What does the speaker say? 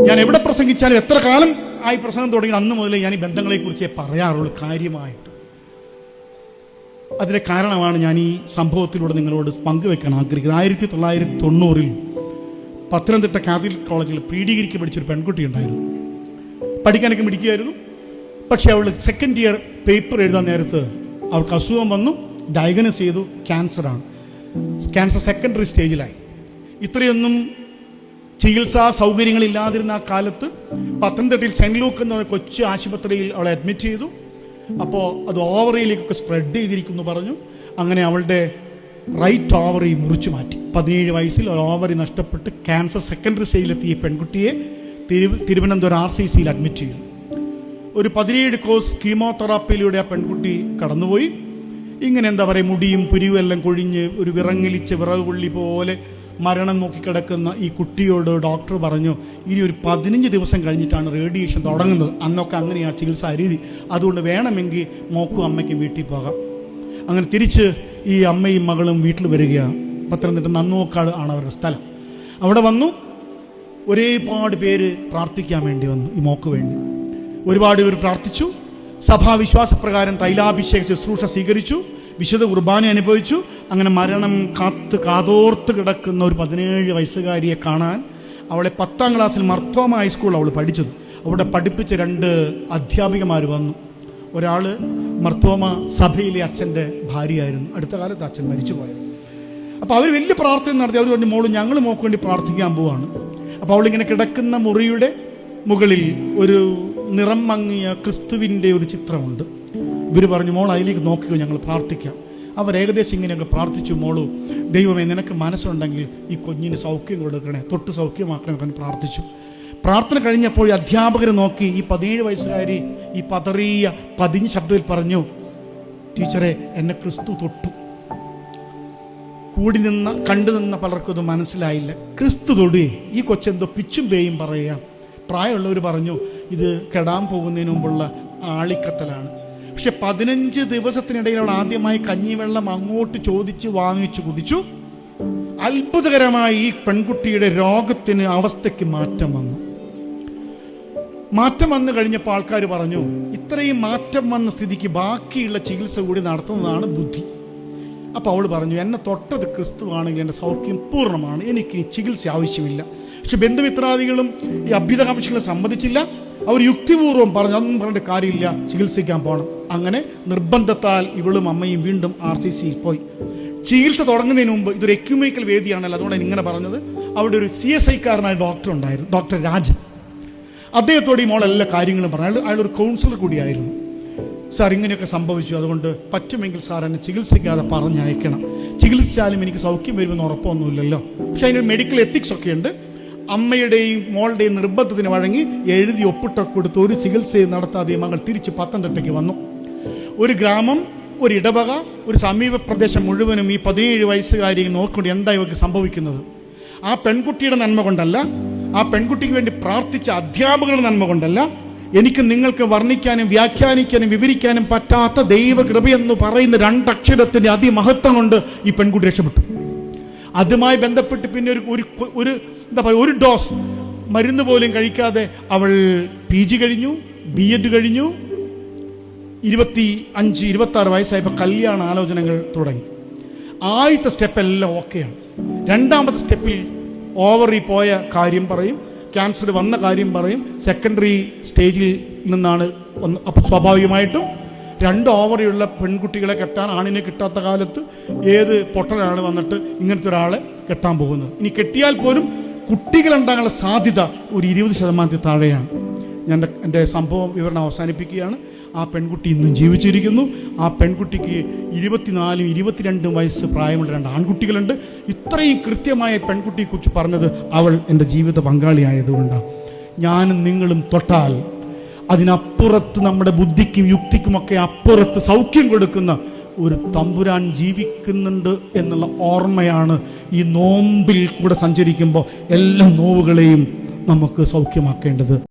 ഞാൻ എവിടെ പ്രസംഗിച്ചാലും എത്ര കാലം ആയി പ്രസംഗം തുടങ്ങി അന്ന് മുതലേ ഞാൻ ഈ ബന്ധങ്ങളെക്കുറിച്ചേ പറയാറുള്ളൂ കാര്യമായിട്ട്. അതിൻ്റെ കാരണമാണ് ഞാൻ ഈ സംഭവത്തിലൂടെ നിങ്ങളോട് പങ്കുവെക്കാൻ ആഗ്രഹിക്കുന്നത്. 1990 പത്തനംതിട്ട കാത്തലിക് കോളേജിൽ പ്രീ-ഡിഗ്രിക്ക് പഠിച്ചൊരു പെൺകുട്ടി ഉണ്ടായിരുന്നു. പഠിക്കാനൊക്കെ മിടിക്കുകയായിരുന്നു. പക്ഷെ അവൾ സെക്കൻഡ് ഇയർ പേപ്പർ എഴുതാൻ നേരത്ത് അവൾക്ക് അസുഖം വന്നു. ഡയഗ്നോസ് ചെയ്തു, ക്യാൻസറാണ്. Cancer secondary സ്റ്റേജിലായി. ഇത്രയൊന്നും ചികിത്സാ സൗകര്യങ്ങളില്ലാതിരുന്ന ആ കാലത്ത് പത്തനംതിട്ടയിൽ സെൻറ്റ് ലൂക്ക് എന്ന കൊച്ചു ആശുപത്രിയിൽ അവളെ അഡ്മിറ്റ് ചെയ്തു. അപ്പോൾ അത് ഓവറിയിലേക്കൊക്കെ സ്പ്രെഡ് ചെയ്തിരിക്കുന്നു പറഞ്ഞു. അങ്ങനെ അവളുടെ റൈറ്റ് ഓവറി മുറിച്ചു മാറ്റി. 17 വയസ്സിൽ ഒരു ഓവറി നഷ്ടപ്പെട്ട് ക്യാൻസർ സെക്കൻഡറി സ്റ്റേജിലെത്തിയ പെൺകുട്ടിയെ തിരുവനന്തപുരം RCCയിൽ അഡ്മിറ്റ് ചെയ്തു. ഒരു 17 കോഴ്സ് കീമോതെറാപ്പിയിലൂടെ ആ പെൺകുട്ടി കടന്നുപോയി. ഇങ്ങനെ എന്താ പറയുക, മുടിയും പുരിയും എല്ലാം കൊഴിഞ്ഞ് ഒരു വിറങ്ങലിച്ച വിറക് കൊള്ളി പോലെ മരണം നോക്കിക്കിടക്കുന്ന ഈ കുട്ടിയോട് ഡോക്ടർ പറഞ്ഞു, ഇനി ഒരു 15 ദിവസം കഴിഞ്ഞിട്ടാണ് റേഡിയേഷൻ തുടങ്ങുന്നത്. അന്നൊക്കെ അങ്ങനെയാണ് ചികിത്സാ രീതി. അതുകൊണ്ട് വേണമെങ്കിൽ മോക്കും അമ്മയ്ക്കും വീട്ടിൽ പോകാം. അങ്ങനെ തിരിച്ച് ഈ അമ്മയും മകളും വീട്ടിൽ വരികയാണ്. പത്തനംതിട്ട നന്നോക്കാട് ആണ് അവരുടെ സ്ഥലം. അവിടെ വന്നു. ഒരുപാട് പേര് പ്രാർത്ഥിക്കാൻ വേണ്ടി വന്നു. ഈ മോക്ക് വേണ്ടി ഒരുപാട് പേര് പ്രാർത്ഥിച്ചു. സഭാവിശ്വാസപ്രകാരം തൈലാഭിഷേക ശുശ്രൂഷ സ്വീകരിച്ചു. വിശുദ്ധ കുർബാന അനുഭവിച്ചു. അങ്ങനെ മരണം കാതോർത്ത് കിടക്കുന്ന ഒരു 17 വയസ്സുകാരിയെ കാണാൻ അവളെ 10ാം ക്ലാസ്സിൽ മർത്തോമ ഹൈസ്കൂൾ അവൾ പഠിച്ചത്. അവിടെ പഠിപ്പിച്ച 2 അധ്യാപികമാർ വന്നു. ഒരാൾ മർത്തോമ സഭയിലെ അച്ഛൻ്റെ ഭാര്യയായിരുന്നു. അടുത്ത കാലത്ത് അച്ഛൻ മരിച്ചു പോയത്. അപ്പോൾ അവർ വലിയ പ്രാർത്ഥന നടത്തി. അവർ പറഞ്ഞു, മോള് ഞങ്ങൾ മോക്ക് വേണ്ടി പ്രാർത്ഥിക്കാൻ പോവാണ്. അപ്പോൾ അവളിങ്ങനെ കിടക്കുന്ന മുറിയുടെ മുകളിൽ ഒരു നിറം മങ്ങിയ ക്രിസ്തുവിൻ്റെ ഒരു ചിത്രമുണ്ട്. ഇവർ പറഞ്ഞു, മോൾ അതിലേക്ക് നോക്കിയോ, ഞങ്ങൾ പ്രാർത്ഥിക്കാം. അവർ ഏകദേശം ഇങ്ങനെയൊക്കെ പ്രാർത്ഥിച്ചു. മോളു, ദൈവമേ നിനക്ക് മനസ്സുണ്ടെങ്കിൽ ഈ കുഞ്ഞിന് സൗഖ്യം കൊടുക്കണേ, തൊട്ട് സൗഖ്യമാക്കണേ എന്ന് പ്രാർത്ഥിച്ചു. പ്രാർത്ഥന കഴിഞ്ഞപ്പോൾ അധ്യാപകർ നോക്കി. ഈ 17 വയസ്സുകാരി ഈ പതിഞ്ഞ ശബ്ദത്തിൽ പറഞ്ഞു, ടീച്ചറെ എന്നെ ക്രിസ്തു തൊട്ടു. കണ്ടു നിന്ന പലർക്കും ഇത് മനസ്സിലായില്ല. ക്രിസ്തു തൊടുകയെ, ഈ കൊച്ചെന്തോ പിച്ചും പേയും പറയുക. പ്രായമുള്ളവർ പറഞ്ഞു, ഇത് കെടാൻ പോകുന്നതിന് മുമ്പുള്ള ആളിക്കത്തലാണ്. പക്ഷെ 15 ദിവസത്തിനിടയിൽ അവൾ ആദ്യമായി കഞ്ഞിവെള്ളം അങ്ങോട്ട് ചോദിച്ച് വാങ്ങിച്ചു കുടിച്ചു. അത്ഭുതകരമായി ഈ പെൺകുട്ടിയുടെ രോഗത്തിന് അവസ്ഥയ്ക്ക് മാറ്റം വന്നു. മാറ്റം വന്നു കഴിഞ്ഞപ്പോൾ ആൾക്കാർ പറഞ്ഞു, ഇത്രയും മാറ്റം വന്ന സ്ഥിതിക്ക് ബാക്കിയുള്ള ചികിത്സ കൂടി നടത്തുന്നതാണ് ബുദ്ധി. അപ്പോൾ അവൾ പറഞ്ഞു, എന്നെ തൊട്ടത് ക്രിസ്തുവാണെങ്കിൽ എൻ്റെ സൗഖ്യം പൂർണ്ണമാണ്, എനിക്ക് ചികിത്സ ആവശ്യമില്ല. പക്ഷെ ബന്ധുമിത്രാദികളും ഈ അഭ്യുതകാംക്ഷികളും സമ്മതിച്ചില്ല. അവർ യുക്തിപൂർവ്വം പറഞ്ഞു, അതൊന്നും പറഞ്ഞിട്ട് കാര്യമില്ല, ചികിത്സിക്കാൻ പോകണം. അങ്ങനെ നിർബന്ധത്താൽ ഇവളും അമ്മയും വീണ്ടും RCCയിൽ പോയി. ചികിത്സ തുടങ്ങുന്നതിന് മുമ്പ്, ഇതൊരു എക്യുമെനിക്കൽ വേദിയാണല്ലോ, അതുകൊണ്ടാണ് ഇങ്ങനെ പറഞ്ഞത്. അവിടെ ഒരു CSI-കാരനായ ഡോക്ടർ ഉണ്ടായിരുന്നു, ഡോക്ടർ രാജൻ. അദ്ദേഹത്തോട് ഈ മോൾ എല്ലാ കാര്യങ്ങളും പറഞ്ഞു. അയാളൊരു കൗൺസിലർ കൂടിയായിരുന്നു. സാർ ഇങ്ങനെയൊക്കെ സംഭവിച്ചു, അതുകൊണ്ട് പറ്റുമെങ്കിൽ സാർ എന്നെ ചികിത്സിക്കാതെ പറഞ്ഞയക്കണം. ചികിത്സിച്ചാലും എനിക്ക് സൗഖ്യം വരുമെന്ന് ഉറപ്പൊന്നുമില്ലല്ലോ. പക്ഷെ അതിനൊരു മെഡിക്കൽ എത്തിക്സ് ഒക്കെ ഉണ്ട്. അമ്മയുടെയും മോളുടെയും നിർബന്ധത്തിന് വഴങ്ങി എഴുതി ഒപ്പിട്ടൊക്കെ കൊടുത്ത് ഒരു ചികിത്സയും നടത്താതെ മകൾ തിരിച്ച് പത്തനംതിട്ടയ്ക്ക് വന്നു. ഒരു ഗ്രാമം, ഒരു ഇടവക, ഒരു സമീപ പ്രദേശം മുഴുവനും ഈ 17 വയസ്സുകാരിയെ നോക്കിക്കൊണ്ട് എന്താ ഇവർക്ക് സംഭവിക്കുന്നത്? ആ പെൺകുട്ടിയുടെ നന്മ കൊണ്ടല്ല, ആ പെൺകുട്ടിക്ക് വേണ്ടി പ്രാർത്ഥിച്ച അധ്യാപകരുടെ നന്മ കൊണ്ടല്ല, എനിക്ക് നിങ്ങൾക്ക് വർണ്ണിക്കാനും വ്യാഖ്യാനിക്കാനും വിവരിക്കാനും പറ്റാത്ത ദൈവകൃപയെന്ന് പറയുന്ന 2 അക്ഷരത്തിൻ്റെ അതിമഹത്വം കൊണ്ട് ഈ പെൺകുട്ടി രക്ഷപ്പെട്ടു. അതുമായി ബന്ധപ്പെട്ട് പിന്നെ ഒരു ഡോസ് മരുന്ന് പോലും കഴിക്കാതെ അവൾ PG കഴിഞ്ഞു, B.Ed കഴിഞ്ഞു. 25-26 വയസ്സായപ്പോൾ കല്യാണ ആലോചനകൾ തുടങ്ങി. ആദ്യത്തെ സ്റ്റെപ്പ് എല്ലാം ഓക്കെയാണ്. 2ാമത്തെ സ്റ്റെപ്പിൽ ഓവറി പോയ കാര്യം പറയും, ക്യാൻസർ വന്ന കാര്യം പറയും, സെക്കൻഡറി സ്റ്റേജിൽ നിന്നാണ് ഒന്ന്. അപ്പം സ്വാഭാവികമായിട്ടും 2 ഓവറിയുള്ള പെൺകുട്ടികളെ കെട്ടാൻ ആണിനെ കിട്ടാത്ത കാലത്ത് ഏത് പൊട്ടനാണ് വന്നിട്ട് ഇങ്ങനത്തെ ഒരാളെ കെട്ടാൻ പോകുന്നത്? ഇനി കെട്ടിയാൽ പോലും കുട്ടികളുണ്ടാകാനുള്ള സാധ്യത ഒരു 20% താഴെയാണ്. ഞാൻ എൻ്റെ സംഭവം വിവരണം അവസാനിപ്പിക്കുകയാണ്. ആ പെൺകുട്ടി ഇന്നും ജീവിച്ചിരിക്കുന്നു. ആ പെൺകുട്ടിക്ക് 24 22 വയസ്സ് പ്രായമുള്ള 2 ആൺകുട്ടികളുണ്ട്. ഇത്രയും കൃത്യമായ പെൺകുട്ടിയെക്കുറിച്ച് പറഞ്ഞത് അവൾ എൻ്റെ ജീവിത പങ്കാളിയായതുകൊണ്ടാണ്. ഞാനും നിങ്ങളും തൊട്ടാൽ അതിനപ്പുറത്ത്, നമ്മുടെ ബുദ്ധിക്കും യുക്തിക്കുമൊക്കെ അപ്പുറത്ത് സൗഖ്യം കൊടുക്കുന്ന ഒരു തമ്പുരാൻ ജീവിക്കുന്നുണ്ട് എന്നുള്ള ഓർമ്മയാണ് ഈ നോമ്പിൽ കൂടെ സഞ്ചരിക്കുമ്പോൾ എല്ലാ നോവുകളെയും നമുക്ക് സൗഖ്യമാക്കേണ്ടത്.